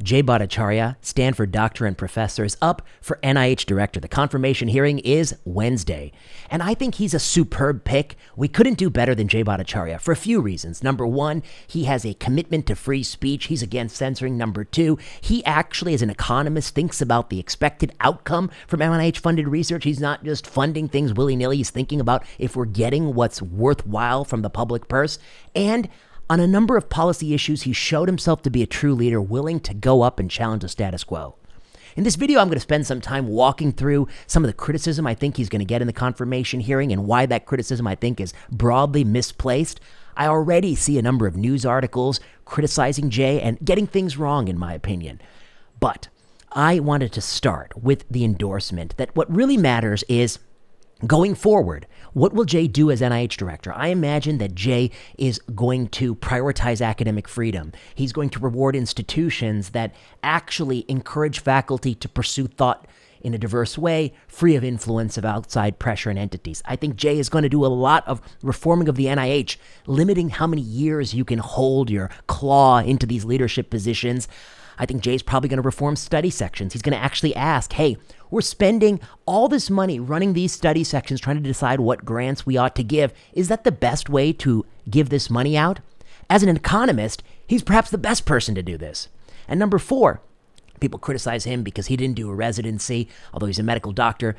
Jay Bhattacharya, Stanford doctor and professor, is up for NIH director. The confirmation hearing is Wednesday. And I think he's a superb pick. We couldn't do better than Jay Bhattacharya for a few reasons. Number one, he has a commitment to free speech. He's against censoring. Number two, he actually, as an economist, thinks about the expected outcome from NIH-funded research. He's not just funding things willy-nilly. He's thinking about if we're getting what's worthwhile from the public purse. And on a number of policy issues, he showed himself to be a true leader, willing to go up and challenge the status quo. In this video, I'm going to spend some time walking through some of the criticism I think he's going to get in the confirmation hearing and why that criticism I think is broadly misplaced. I already see a number of news articles criticizing Jay and getting things wrong, in my opinion. But I wanted to start with the endorsement that what really matters is going forward, what will Jay do as NIH director? I imagine that Jay is going to prioritize academic freedom. He's going to reward institutions that actually encourage faculty to pursue thought in a diverse way, free of influence of outside pressure and entities. I think Jay is going to do a lot of reforming of the NIH, limiting how many years you can hold your claw into these leadership positions. I think Jay's probably going to reform study sections. He's going to actually ask, hey, we're spending all this money running these study sections, trying to decide what grants we ought to give. Is that the best way to give this money out? As an economist, he's perhaps the best person to do this. And number four, people criticize him because he didn't do a residency, although he's a medical doctor.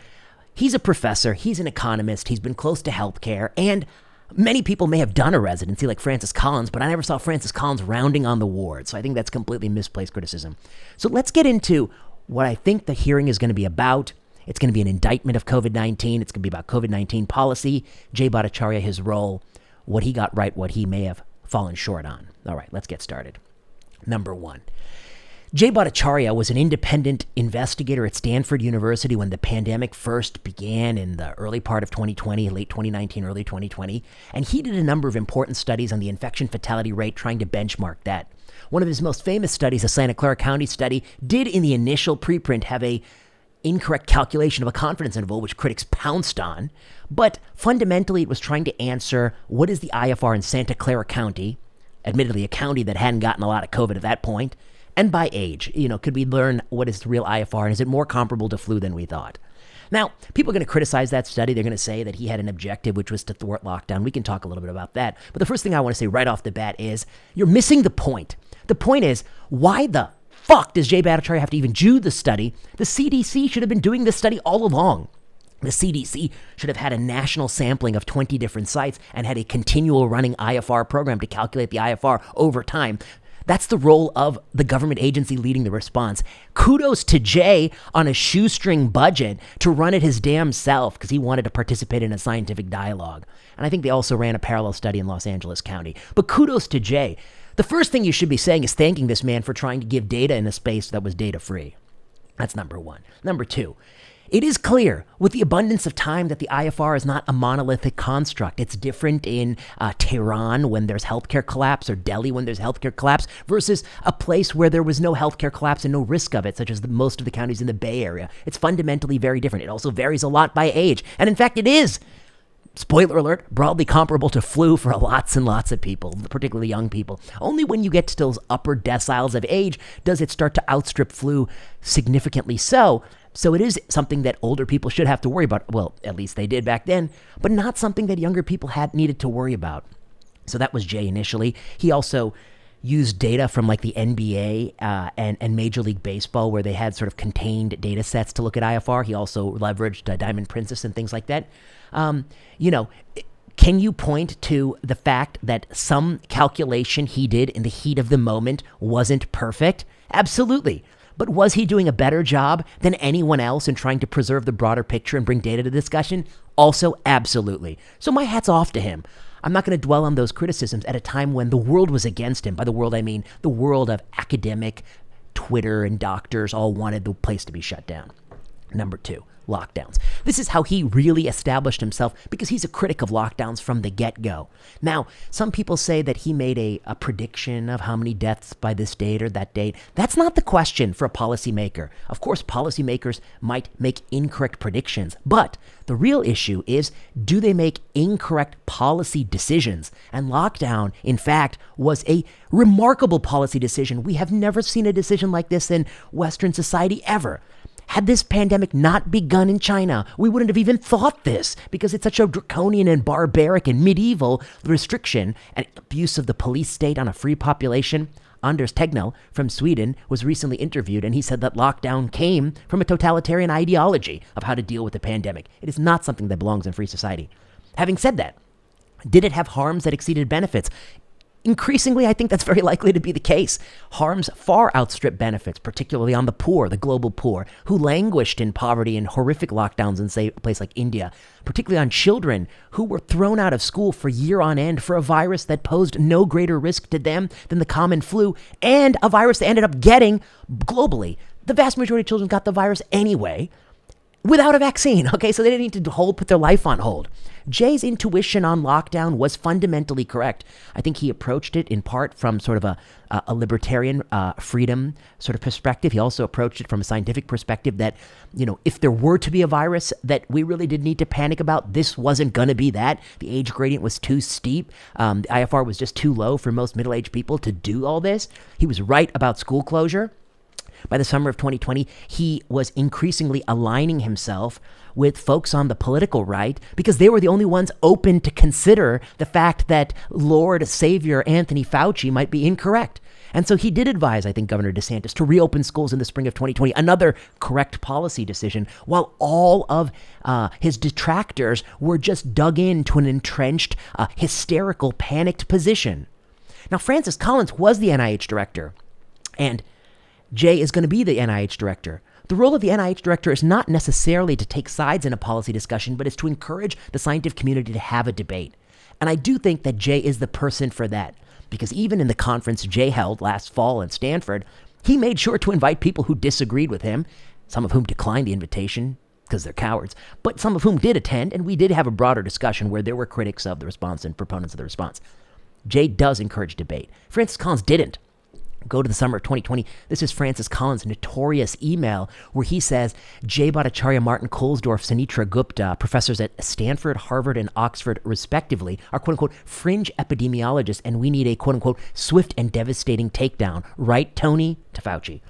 He's a professor. He's an economist. He's been close to healthcare. And many people may have done a residency like Francis Collins, but I never saw Francis Collins rounding on the ward. So I think that's completely misplaced criticism. So let's get into what I think the hearing is going to be about. It's going to be an indictment of COVID-19. It's going to be about COVID-19 policy, Jay Bhattacharya, his role, what he got right, what he may have fallen short on. All right, let's get started. Number one, Jay Bhattacharya was an independent investigator at Stanford University when the pandemic first began in the early part of 2020, late 2019, early 2020. And he did a number of important studies on the infection fatality rate, trying to benchmark that. One of his most famous studies, a Santa Clara County study, did in the initial preprint have a incorrect calculation of a confidence interval, which critics pounced on. But fundamentally, it was trying to answer what is the IFR in Santa Clara County, admittedly a county that hadn't gotten a lot of COVID at that point, and by age. Could we learn what is the real IFR, and is it more comparable to flu than we thought? Now, people are going to criticize that study. They're going to say that he had an objective, which was to thwart lockdown. We can talk a little bit about that. But the first thing I want to say right off the bat is you're missing the point. The point is, why the fuck does Jay Bhattacharya have to even do the study? The CDC should have been doing this study all along. The CDC should have had a national sampling of 20 different sites and had a continual running IFR program to calculate the IFR over time. That's the role of the government agency leading the response. Kudos to Jay on a shoestring budget to run it his damn self because he wanted to participate in a scientific dialogue. And I think they also ran a parallel study in Los Angeles County. But kudos to Jay. The first thing you should be saying is thanking this man for trying to give data in a space that was data-free. That's number one. Number two, it is clear with the abundance of time that the IFR is not a monolithic construct. It's different in Tehran when there's healthcare collapse or Delhi when there's healthcare collapse versus a place where there was no healthcare collapse and no risk of it, such as most of the counties in the Bay Area. It's fundamentally very different. It also varies a lot by age. And in fact, it is, spoiler alert, broadly comparable to flu for lots and lots of people, particularly young people. Only when you get to those upper deciles of age does it start to outstrip flu significantly so. So it is something that older people should have to worry about. Well, at least they did back then, but not something that younger people had needed to worry about. So that was Jay initially. He also used data from like the NBA and Major League Baseball where they had sort of contained data sets to look at IFR. He also leveraged Diamond Princess and things like that. Can you point to the fact that some calculation he did in the heat of the moment wasn't perfect? Absolutely. But was he doing a better job than anyone else in trying to preserve the broader picture and bring data to discussion? Also, absolutely. So my hat's off to him. I'm not going to dwell on those criticisms at a time when the world was against him. By the world, I mean the world of academic, Twitter, and doctors all wanted the place to be shut down. Number 2, lockdowns. This is how he really established himself because he's a critic of lockdowns from the get-go. Now, some people say that he made a prediction of how many deaths by this date or that date. That's not the question for a policymaker. Of course, policymakers might make incorrect predictions, but the real issue is, do they make incorrect policy decisions? And lockdown, in fact, was a remarkable policy decision. We have never seen a decision like this in Western society ever. Had this pandemic not begun in China, we wouldn't have even thought this because it's such a draconian and barbaric and medieval restriction and abuse of the police state on a free population. Anders Tegnell from Sweden was recently interviewed, and he said that lockdown came from a totalitarian ideology of how to deal with the pandemic. It is not something that belongs in free society. Having said that, did it have harms that exceeded benefits? Increasingly, I think that's very likely to be the case. Harms far outstrip benefits, particularly on the poor, the global poor, who languished in poverty and horrific lockdowns in, say, a place like India, particularly on children who were thrown out of school for year on end for a virus that posed no greater risk to them than the common flu, and a virus they ended up getting globally. The vast majority of children got the virus anyway, without a vaccine, okay? So they didn't need to put their life on hold. Jay's intuition on lockdown was fundamentally correct. I think he approached it in part from sort of a libertarian freedom sort of perspective. He also approached it from a scientific perspective that, if there were to be a virus that we really did need to panic about, this wasn't going to be that. The age gradient was too steep. The IFR was just too low for most middle-aged people to do all this. He was right about school closure. By the summer of 2020, he was increasingly aligning himself with folks on the political right because they were the only ones open to consider the fact that Lord Savior Anthony Fauci might be incorrect. And so he did advise, I think, Governor DeSantis to reopen schools in the spring of 2020, another correct policy decision, while all of his detractors were just dug into an entrenched, hysterical, panicked position. Now, Francis Collins was the NIH director, and Jay is going to be the NIH director. The role of the NIH director is not necessarily to take sides in a policy discussion, but is to encourage the scientific community to have a debate. And I do think that Jay is the person for that, because even in the conference Jay held last fall in Stanford, he made sure to invite people who disagreed with him, some of whom declined the invitation because they're cowards, but some of whom did attend, and we did have a broader discussion where there were critics of the response and proponents of the response. Jay does encourage debate. Francis Collins didn't. Go to the summer of 2020. This is Francis Collins' notorious email where he says, Jay Bhattacharya, Martin Kohlsdorf, Sunitra Gupta, professors at Stanford, Harvard, and Oxford, respectively, are quote-unquote fringe epidemiologists, and we need a quote-unquote swift and devastating takedown. Right, Tony? To Fauci.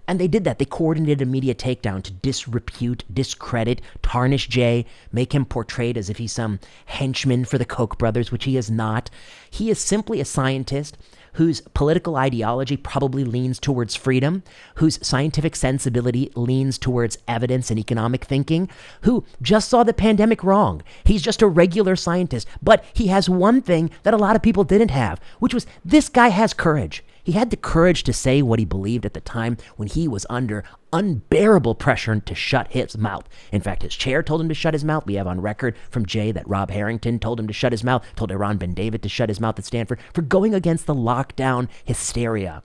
And they did that. They coordinated a media takedown to disrepute, discredit, tarnish Jay, make him portrayed as if he's some henchman for the Koch brothers, which he is not. He is simply a scientist whose political ideology probably leans towards freedom, whose scientific sensibility leans towards evidence and economic thinking, who just saw the pandemic wrong. He's just a regular scientist, but he has one thing that a lot of people didn't have, which was this guy has courage. He had the courage to say what he believed at the time when he was under unbearable pressure to shut his mouth. In fact, his chair told him to shut his mouth. We have on record from Jay that Rob Harrington told him to shut his mouth, told Iran Ben David to shut his mouth at Stanford for going against the lockdown hysteria.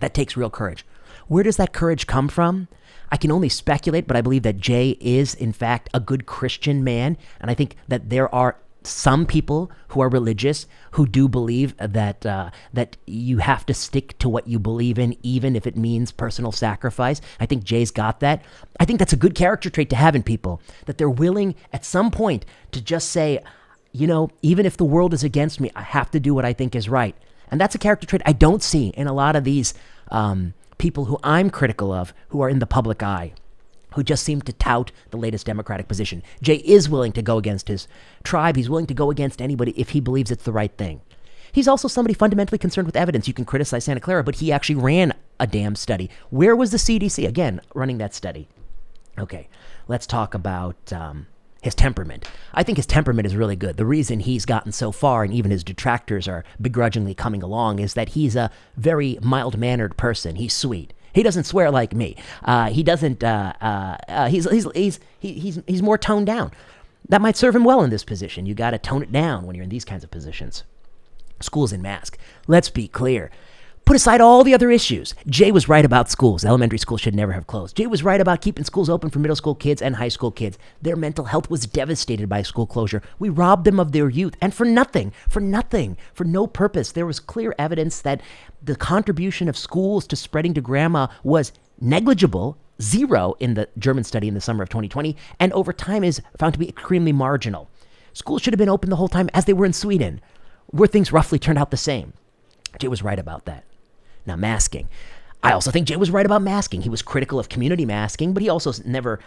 That takes real courage. Where does that courage come from? I can only speculate, but I believe that Jay is, in fact, a good Christian man. And I think that there are some people who are religious who do believe that that you have to stick to what you believe in, even if it means personal sacrifice. I think Jay's got that. I think that's a good character trait to have in people, that they're willing at some point to just say, even if the world is against me, I have to do what I think is right. And that's a character trait I don't see in a lot of these people who I'm critical of, who are in the public eye, who just seem to tout the latest Democratic position. Jay is willing to go against his tribe. He's willing to go against anybody if he believes it's the right thing. He's also somebody fundamentally concerned with evidence. You can criticize Santa Clara, but he actually ran a damn study. Where was the CDC, again, running that study? Okay, let's talk about his temperament. I think his temperament is really good. The reason he's gotten so far, and even his detractors are begrudgingly coming along, is that he's a very mild-mannered person. He's sweet. He doesn't swear like me. He doesn't. He's more toned down. That might serve him well in this position. You got to tone it down when you're in these kinds of positions. Schools in mask. Let's be clear. Put aside all the other issues. Jay was right about schools. Elementary schools should never have closed. Jay was right about keeping schools open for middle school kids and high school kids. Their mental health was devastated by school closure. We robbed them of their youth, and for nothing, for no purpose. There was clear evidence that the contribution of schools to spreading to grandma was negligible, zero in the German study in the summer of 2020, and over time is found to be extremely marginal. Schools should have been open the whole time as they were in Sweden, where things roughly turned out the same. Jay was right about that. Now, masking. I also think Jay was right about masking. He was critical of community masking, but he also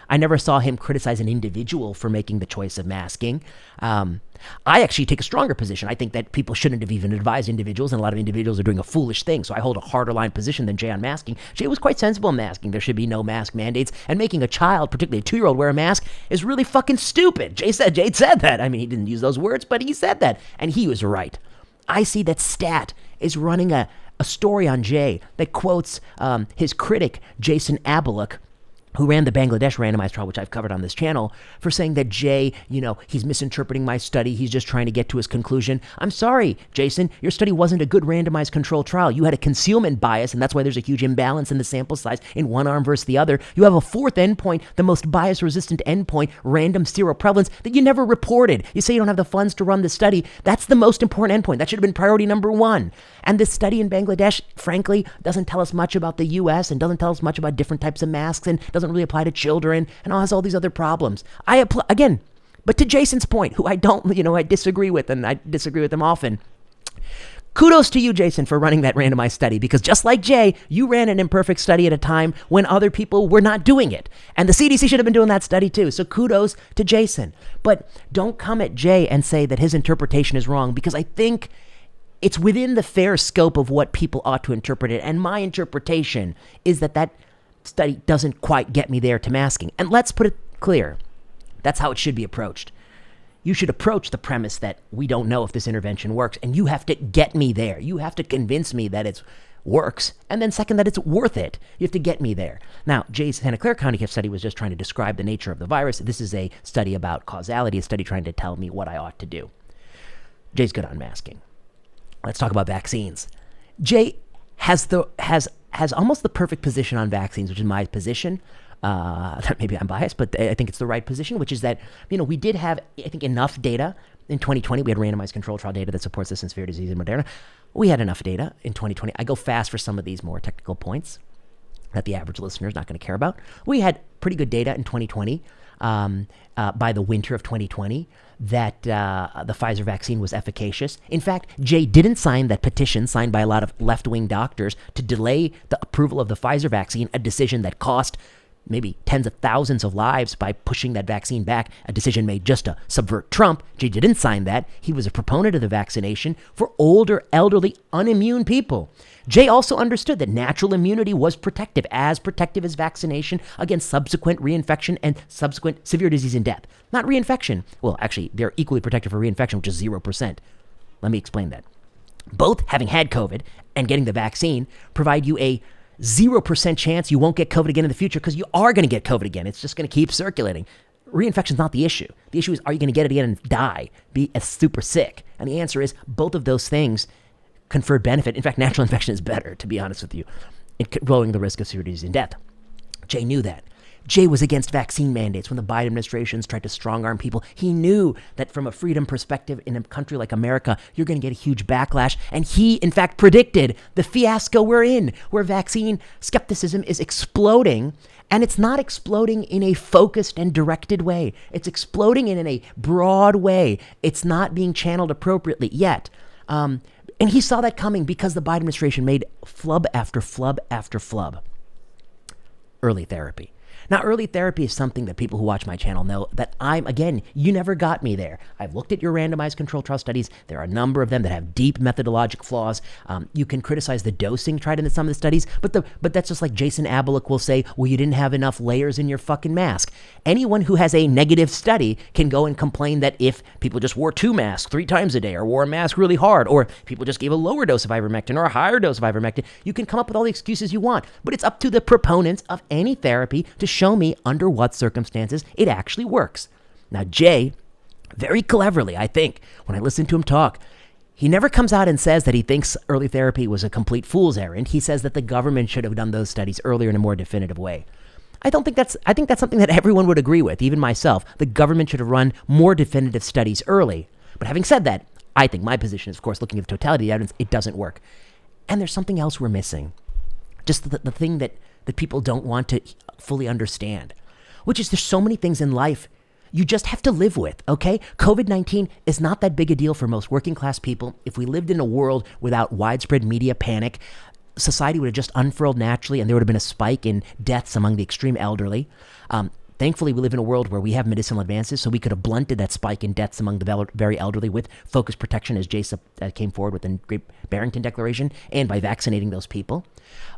I never saw him criticize an individual for making the choice of masking. I actually take a stronger position. I think that people shouldn't have even advised individuals, and a lot of individuals are doing a foolish thing. So I hold a harder line position than Jay on masking. Jay was quite sensible in masking. There should be no mask mandates, and making a child, particularly a 2-year-old, wear a mask is really fucking stupid. Jay said that. I mean, he didn't use those words, but he said that, and he was right. I see that Stat is running a story on Jay that quotes his critic, Jason Abeluk, who ran the Bangladesh randomized trial, which I've covered on this channel, for saying that Jay, he's misinterpreting my study. He's just trying to get to his conclusion. I'm sorry, Jason, your study wasn't a good randomized control trial. You had a concealment bias, and that's why there's a huge imbalance in the sample size in one arm versus the other. You have a fourth endpoint, the most bias-resistant endpoint, random seroprevalence, that you never reported. You say you don't have the funds to run the study. That's the most important endpoint. That should have been priority number 1. And this study in Bangladesh, frankly, doesn't tell us much about the U.S. and doesn't tell us much about different types of masks and doesn't really apply to children and has all these other problems. But to Jason's point, who I disagree with, and I disagree with him often, kudos to you, Jason, for running that randomized study, because just like Jay, you ran an imperfect study at a time when other people were not doing it. And the CDC should have been doing that study too. So kudos to Jason. But don't come at Jay and say that his interpretation is wrong, because I think it's within the fair scope of what people ought to interpret it. And my interpretation is that study doesn't quite get me there to masking. And let's put it clear. That's how it should be approached. You should approach the premise that we don't know if this intervention works, and you have to get me there. You have to convince me that it works, and then second, that it's worth it. You have to get me there. Now, Jay's Santa Clara County study was just trying to describe the nature of the virus. This is a study about causality, a study trying to tell me what I ought to do. Jay's good on masking. Let's talk about vaccines. Jay has almost the perfect position on vaccines, which is my position. Maybe I'm biased, but I think it's the right position, which is that, we did have, I think, enough data in 2020. We had randomized control trial data that supports this in severe disease in Moderna. We had enough data in 2020. I go fast for some of these more technical points that the average listener is not going to care about. We had pretty good data in 2020, by the winter of 2020, that the Pfizer vaccine was efficacious. In fact, Jay didn't sign that petition signed by a lot of left-wing doctors to delay the approval of the Pfizer vaccine, a decision that cost maybe tens of thousands of lives by pushing that vaccine back, a decision made just to subvert Trump. Jay didn't sign that. He was a proponent of the vaccination for older, elderly, unimmune people. Jay also understood that natural immunity was protective as vaccination against subsequent reinfection and subsequent severe disease and death. Not reinfection. Well, actually, they're equally protective for reinfection, which is 0%. Let me explain that. Both having had COVID and getting the vaccine provide you a 0% chance you won't get COVID again in the future, because you are going to get COVID again. It's just going to keep circulating. Reinfection is not the issue. The issue is, are you going to get it again and die, be super sick? And the answer is both of those things conferred benefit. In fact, natural infection is better, to be honest with you, in lowering the risk of severe disease and death. Jay knew that. Jay was against vaccine mandates when the Biden administrations tried to strong-arm people. He knew that from a freedom perspective in a country like America, you're going to get a huge backlash. And he, in fact, predicted the fiasco we're in, where vaccine skepticism is exploding. And it's not exploding in a focused and directed way. It's exploding in a broad way. It's not being channeled appropriately yet. And he saw that coming because the Biden administration made flub after flub after flub. Early therapy. Now, early therapy is something that people who watch my channel know that you never got me there. I've looked at your randomized control trial studies. There are a number of them that have deep methodologic flaws. You can criticize the dosing tried in some of the studies, but that's just like Jason Abeluk will say, well, you didn't have enough layers in your fucking mask. Anyone who has a negative study can go and complain that if people just wore 2 masks 3 times a day, or wore a mask really hard, or people just gave a lower dose of ivermectin or a higher dose of ivermectin, you can come up with all the excuses you want. But it's up to the proponents of any therapy to show me under what circumstances it actually works. Now, Jay, very cleverly, I think, when I listened to him talk, He never comes out and says that he thinks early therapy was a complete fool's errand. He says that the government should have done those studies earlier in a more definitive way. I think that's something that everyone would agree with, even myself. The government should have run more definitive studies early. But having said that, I think my position is, of course, looking at the totality of the evidence, it doesn't work. And there's something else we're missing. Just the thing that people don't want to fully understand, which is there's so many things in life you just have to live with, okay? COVID-19 is not that big a deal for most working class people. If we lived in a world without widespread media panic, society would have just unfurled naturally and there would have been a spike in deaths among the extreme elderly. Thankfully, we live in a world where we have medicinal advances, so we could have blunted that spike in deaths among the very elderly with focused protection, as Jay came forward with the Great Barrington Declaration, and by vaccinating those people.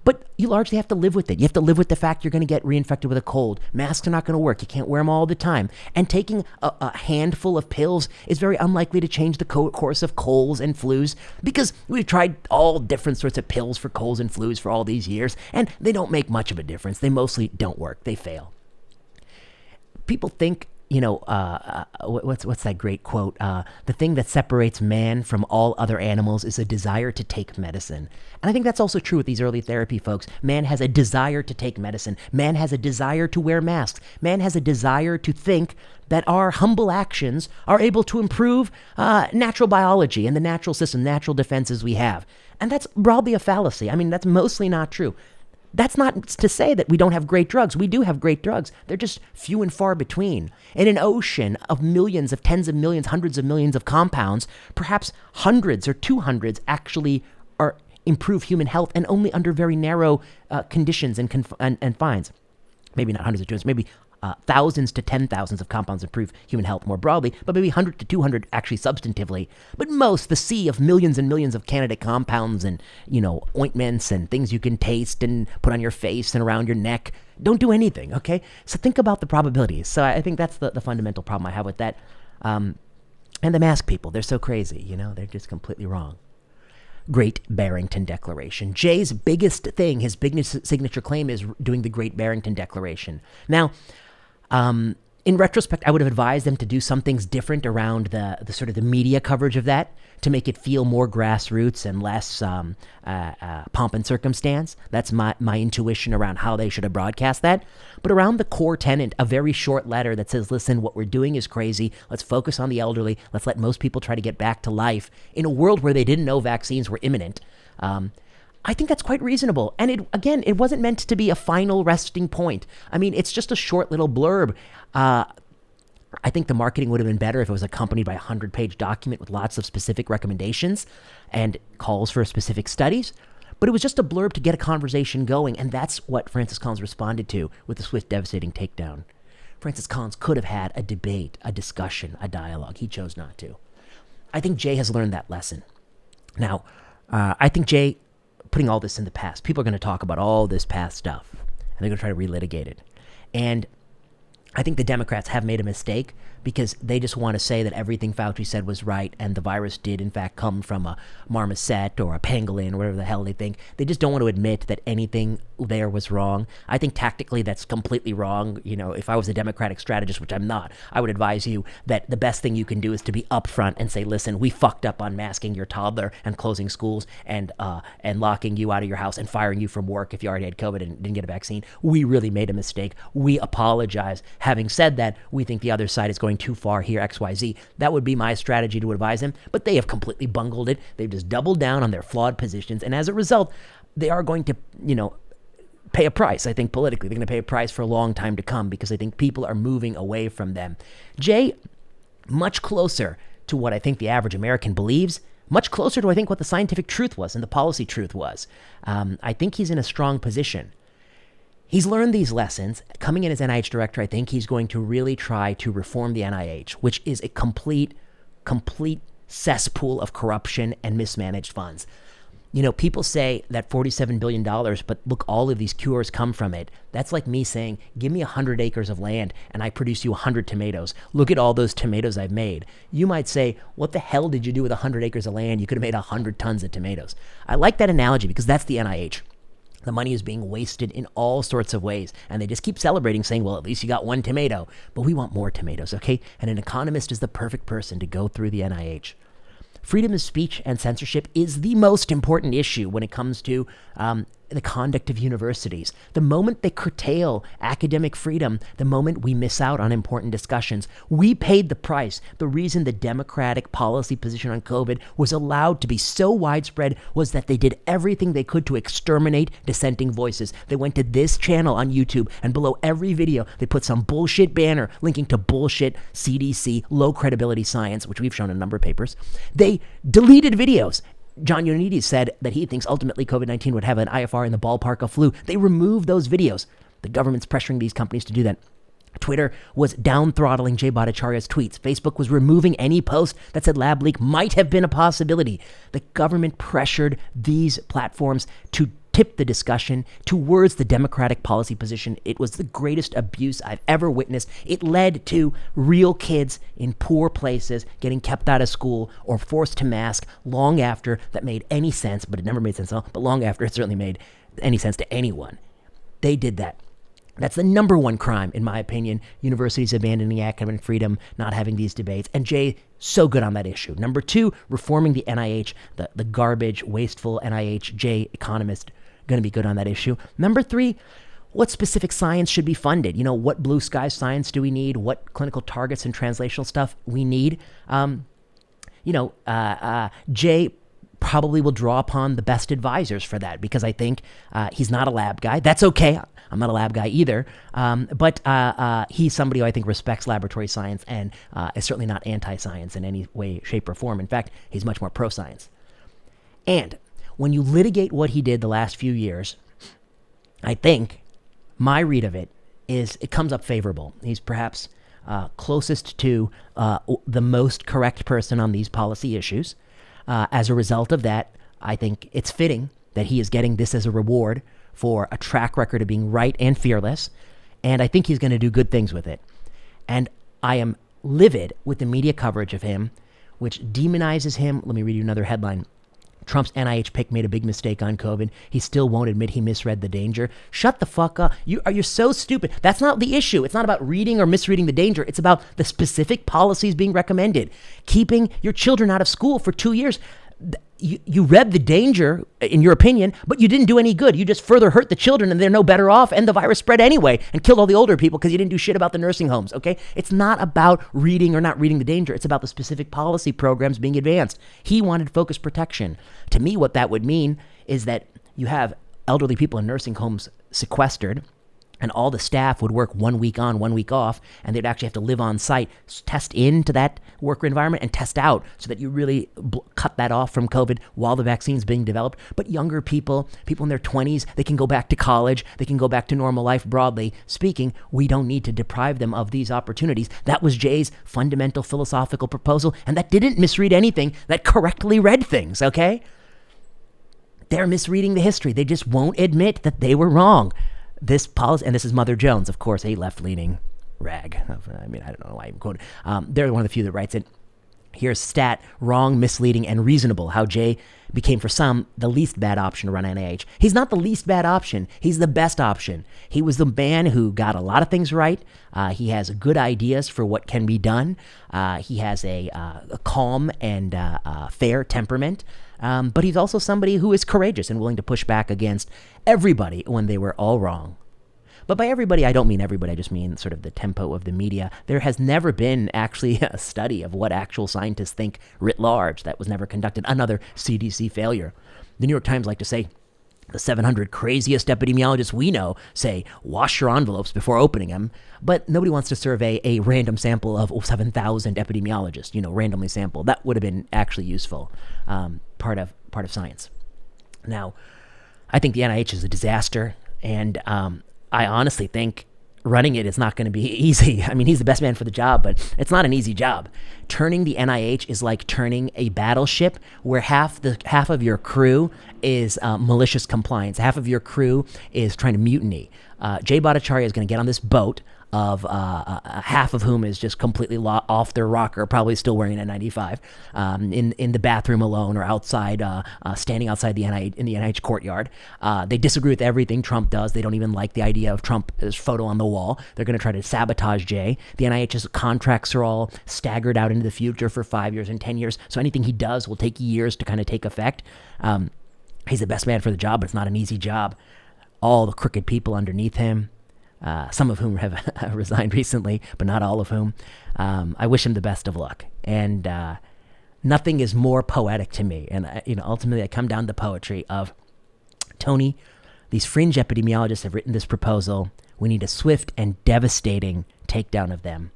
But you largely have to live with it. You have to live with the fact you're going to get reinfected with a cold. Masks are not going to work. You can't wear them all the time. And taking a handful of pills is very unlikely to change the course of colds and flus, because we've tried all different sorts of pills for colds and flus for all these years, and they don't make much of a difference. They mostly don't work. They fail. People think, what's that great quote? The thing that separates man from all other animals is a desire to take medicine. And I think that's also true with these early therapy folks. Man has a desire to take medicine. Man has a desire to wear masks. Man has a desire to think that our humble actions are able to improve natural biology and the natural system, natural defenses we have. And that's probably a fallacy. I mean, that's mostly not true. That's not to say that we don't have great drugs. We do have great drugs. They're just few and far between. In an ocean of millions, of tens of millions, hundreds of millions of compounds, perhaps hundreds or 200s actually improve human health, and only under very narrow conditions and confines. Maybe not hundreds of 200s, maybe thousands to 10,000s of compounds improve human health more broadly, but maybe 100 to 200 actually substantively. But most, the sea of millions and millions of candidate compounds and, ointments and things you can taste and put on your face and around your neck, don't do anything, okay? So think about the probabilities. So I think that's the fundamental problem I have with that. And the mask people, they're so crazy, they're just completely wrong. Great Barrington Declaration. Jay's biggest thing, his biggest signature claim is doing the Great Barrington Declaration. Now, in retrospect, I would have advised them to do some things different around the sort of the media coverage of that to make it feel more grassroots and less pomp and circumstance. That's my intuition around how they should have broadcast that. But around the core tenet, a very short letter that says, listen, what we're doing is crazy. Let's focus on the elderly. Let's let most people try to get back to life in a world where they didn't know vaccines were imminent. I think that's quite reasonable. And it wasn't meant to be a final resting point. I mean, it's just a short little blurb. I think the marketing would have been better if it was accompanied by a 100-page document with lots of specific recommendations and calls for specific studies. But it was just a blurb to get a conversation going, and that's what Francis Collins responded to with the swift, devastating takedown. Francis Collins could have had a debate, a discussion, a dialogue. He chose not to. I think Jay has learned that lesson. Now, I think Jay, putting all this in the past, people are going to talk about all this past stuff, and they're going to try to relitigate it. And I think the Democrats have made a mistake because they just want to say that everything Fauci said was right and the virus did in fact come from a marmoset or a pangolin or whatever the hell they think. They just don't want to admit that anything there was wrong. I think tactically that's completely wrong. If I was a Democratic strategist, which I'm not, I would advise you that the best thing you can do is to be upfront and say, listen, we fucked up on masking your toddler and closing schools and locking you out of your house and firing you from work if you already had COVID and didn't get a vaccine. We really made a mistake. We apologize. Having said that, we think the other side is going too far here, XYZ. That would be my strategy to advise them, but they have completely bungled it. They've just doubled down on their flawed positions, and as a result, they are going to, pay a price, I think, politically. They're going to pay a price for a long time to come because I think people are moving away from them. Jay, much closer to what I think the average American believes, much closer to, I think, what the scientific truth was and the policy truth was. I think he's in a strong position. He's learned these lessons. Coming in as NIH director, I think he's going to really try to reform the NIH, which is a complete cesspool of corruption and mismanaged funds. People say that $47 billion, but look, all of these cures come from it. That's like me saying, give me 100 acres of land and I produce you 100 tomatoes. Look at all those tomatoes I've made. You might say, what the hell did you do with 100 acres of land? You could have made 100 tons of tomatoes. I like that analogy because that's the NIH. The money is being wasted in all sorts of ways. And they just keep celebrating, saying, well, at least you got one tomato. But we want more tomatoes, okay? And an economist is the perfect person to go through the NIH. freedom of speech and censorship is the most important issue when it comes to the conduct of universities. The moment they curtail academic freedom, the moment we miss out on important discussions. We paid the price. The reason the Democratic policy position on COVID was allowed to be so widespread was that they did everything they could to exterminate dissenting voices. They went to this channel on YouTube, and below every video, they put some bullshit banner linking to bullshit CDC, low credibility science, which we've shown in a number of papers. They deleted videos. John Ioannidis said that he thinks ultimately COVID-19 would have an IFR in the ballpark of flu. They removed those videos. The government's pressuring these companies to do that. Twitter was down-throttling Jay Bhattacharya's tweets. Facebook was removing any post that said lab leak might have been a possibility. The government pressured these platforms to tip the discussion towards the Democratic policy position. It was the greatest abuse I've ever witnessed. It led to real kids in poor places getting kept out of school or forced to mask long after that made any sense, but it never made sense at all, but long after it certainly made any sense to anyone. They did that. That's the number one crime, in my opinion. Universities abandoning academic freedom, not having these debates. And Jay, so good on that issue. Number two, reforming the NIH, the garbage, wasteful NIH. Jay, economist, going to be good on that issue. Number three, what specific science should be funded? What blue sky science do we need? What clinical targets and translational stuff we need? Jay probably will draw upon the best advisors for that because I think he's not a lab guy. That's okay. I'm not a lab guy either. But he's somebody who I think respects laboratory science and is certainly not anti-science in any way, shape, or form. In fact, he's much more pro-science. And when you litigate what he did the last few years, I think my read of it is it comes up favorable. He's perhaps closest to the most correct person on these policy issues. As a result of that, I think it's fitting that he is getting this as a reward for a track record of being right and fearless, and I think he's going to do good things with it. And I am livid with the media coverage of him, which demonizes him. Let me read you another headline. Trump's NIH pick made a big mistake on COVID. He still won't admit he misread the danger. Shut the fuck up. You're so stupid. That's not the issue. It's not about reading or misreading the danger. It's about the specific policies being recommended. Keeping your children out of school for 2 years. You read the danger, in your opinion, but you didn't do any good. You just further hurt the children and they're no better off, and the virus spread anyway and killed all the older people because you didn't do shit about the nursing homes, okay? It's not about reading or not reading the danger. It's about the specific policy programs being advanced. He wanted focused protection. To me, what that would mean is that you have elderly people in nursing homes sequestered, and all the staff would work 1 week on, 1 week off, and they'd actually have to live on site, test into that worker environment and test out so that you really cut that off from COVID while the vaccine's being developed. But younger people in their 20s, they can go back to college, they can go back to normal life. Broadly speaking, we don't need to deprive them of these opportunities. That was Jay's fundamental philosophical proposal, and that didn't misread anything, that correctly read things, okay? They're misreading the history. They just won't admit that they were wrong. This policy, and this is Mother Jones, of course, a left-leaning rag. I mean, I don't know why I even quote it. They're one of the few that writes it. Here's stat, wrong, misleading, and reasonable, how Jay became, for some, the least bad option to run NIH. He's not the least bad option. He's the best option. He was the man who got a lot of things right. He has good ideas for what can be done. He has a calm and fair temperament. But he's also somebody who is courageous and willing to push back against everybody when they were all wrong. But by everybody, I don't mean everybody. I just mean sort of the tempo of the media. There has never been actually a study of what actual scientists think writ large. That was never conducted. Another CDC failure. The New York Times like to say, the 700 craziest epidemiologists we know say, wash your envelopes before opening them. But nobody wants to survey a random sample of 7,000 epidemiologists, randomly sampled. That would have been actually useful, part of science. Now, I think the NIH is a disaster, and I honestly think running it is not going to be easy. I mean, he's the best man for the job, but it's not an easy job. Turning the NIH is like turning a battleship where half of your crew is malicious compliance. Half of your crew is trying to mutiny. Jay Bhattacharya is going to get on this boat of half of whom is just completely off their rocker, probably still wearing an N95, in the bathroom alone or outside, standing outside the NIH courtyard. They disagree with everything Trump does. They don't even like the idea of Trump's photo on the wall. They're going to try to sabotage Jay. The NIH's contracts are all staggered out into the future for 5 years and 10 years, so anything he does will take years to kind of take effect. He's the best man for the job, but it's not an easy job. All the crooked people underneath him, some of whom have resigned recently, but not all of whom. I wish him the best of luck. And nothing is more poetic to me. And ultimately, I come down to the poetry of, Tony, these fringe epidemiologists have written this proposal. We need a swift and devastating takedown of them.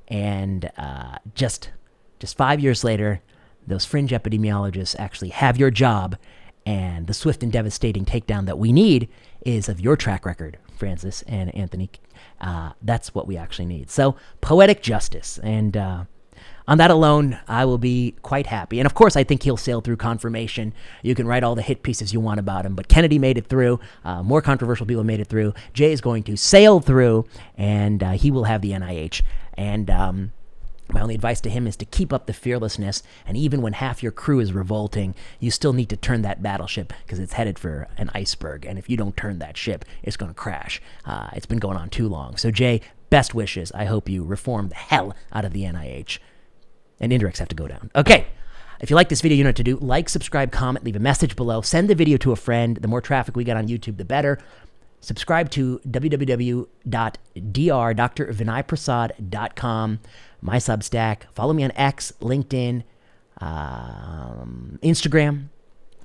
And just 5 years later, those fringe epidemiologists actually have your job. And the swift and devastating takedown that we need is of your track record, Francis and Anthony. That's what we actually need. So, poetic justice. And on that alone, I will be quite happy. And of course, I think he'll sail through confirmation. You can write all the hit pieces you want about him, but Kennedy made it through. More controversial people made it through. Jay is going to sail through, and he will have the NIH. And my only advice to him is to keep up the fearlessness, and even when half your crew is revolting, you still need to turn that battleship because it's headed for an iceberg, and if you don't turn that ship, it's going to crash. It's been going on too long. So Jay, best wishes. I hope you reform the hell out of the NIH. And indirects have to go down. Okay. If you like this video, you know what to do. Like, subscribe, comment, leave a message below. Send the video to a friend. The more traffic we get on YouTube, the better. Subscribe to www.drvinayprasad.com, my Substack. Follow me on X, LinkedIn, Instagram.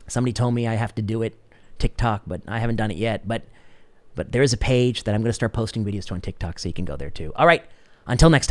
Somebody told me I have to do it, TikTok, but I haven't done it yet. But there is a page that I'm going to start posting videos to on TikTok, so you can go there too. All right, until next time.